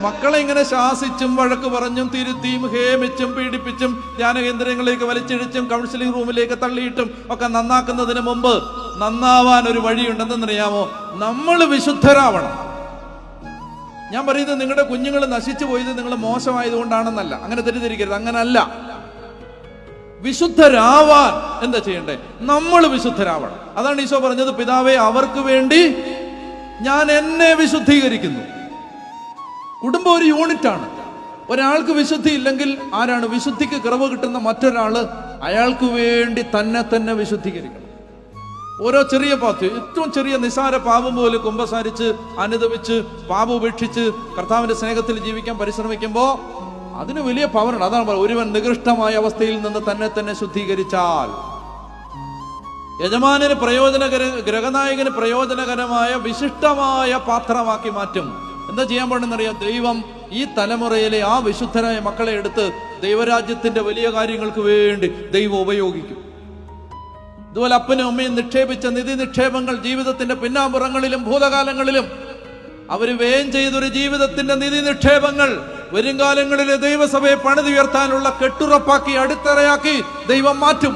മക്കളെ ഇങ്ങനെ ശാസിച്ചും വഴക്ക് പറഞ്ഞും തിരുത്തിയും ഹേമിച്ചും പീഡിപ്പിച്ചും ധ്യാനകേന്ദ്രങ്ങളിലേക്ക് വലിച്ചിഴിച്ചും കൗൺസിലിംഗ് റൂമിലേക്ക് തള്ളിയിട്ടും ഒക്കെ നന്നാക്കുന്നതിന് മുമ്പ് നന്നാവാൻ ഒരു വഴിയുണ്ടെന്നറിയാമോ? നമ്മൾ വിശുദ്ധരാവണം. ഞാൻ പറയുന്നത് നിങ്ങളുടെ കുഞ്ഞുങ്ങൾ നശിച്ചു പോയത് നിങ്ങൾ മോശമായതുകൊണ്ടാണെന്നല്ല, അങ്ങനെ തെറ്റിദ്ധരിക്കരുത്, അങ്ങനല്ല. വിശുദ്ധരാവാൻ എന്താ ചെയ്യണ്ടേ? നമ്മൾ വിശുദ്ധരാവണം. അതാണ് ഈശോ പറഞ്ഞത്, പിതാവേ അവർക്ക് വേണ്ടി ഞാൻ എന്നെ വിശുദ്ധീകരിക്കുന്നു. കുടുംബം ഒരു യൂണിറ്റാണ്. ഒരാൾക്ക് വിശുദ്ധി ഇല്ലെങ്കിൽ ആരാണ് വിശുദ്ധിക്ക് കുറവ് കിട്ടുന്ന മറ്റൊരാള്? അയാൾക്ക് വേണ്ടി തന്നെ വിശുദ്ധീകരിക്കണം. ഓരോ ചെറിയ ഏറ്റവും ചെറിയ നിസാര പാപം പോലും കുമ്പസാരിച്ച് അനുദപിച്ച് പാപം ഉപേക്ഷിച്ച് കർത്താവിന്റെ സ്നേഹത്തിൽ ജീവിക്കാൻ പരിശ്രമിക്കുമ്പോൾ അതിന് വലിയ പവറുണ്ട്. അതാണ് പറയുന്നത്, ഒരുവൻ നികൃഷ്ടമായ അവസ്ഥയിൽ നിന്ന് തന്നെ ശുദ്ധീകരിച്ചാൽ യജമാനന് ഗ്രഹനായകന് പ്രയോജനകരമായ വിശിഷ്ടമായ പാത്രമാക്കി മാറ്റും. എന്താ ചെയ്യാൻ പാടുന്നറിയാം? ദൈവം ഈ തലമുറയിലെ ആ വിശുദ്ധരായ മക്കളെ എടുത്ത് ദൈവരാജ്യത്തിന്റെ വലിയ കാര്യങ്ങൾക്ക് വേണ്ടി ദൈവം ഉപയോഗിക്കും. ഇതുപോലെ അപ്പനും അമ്മയും നിക്ഷേപിച്ച നിധി നിക്ഷേപങ്ങൾ ജീവിതത്തിന്റെ പിന്നാമ്പുറങ്ങളിലും ഭൂതകാലങ്ങളിലും അവര് വ്യയം ചെയ്തൊരു ജീവിതത്തിന്റെ നിധി നിക്ഷേപങ്ങൾ വരും കാലങ്ങളിലെ ദൈവസഭയെ പണിതുയർത്താനുള്ള കെട്ടുറപ്പാക്കി അടിത്തറയാക്കി ദൈവം മാറ്റും.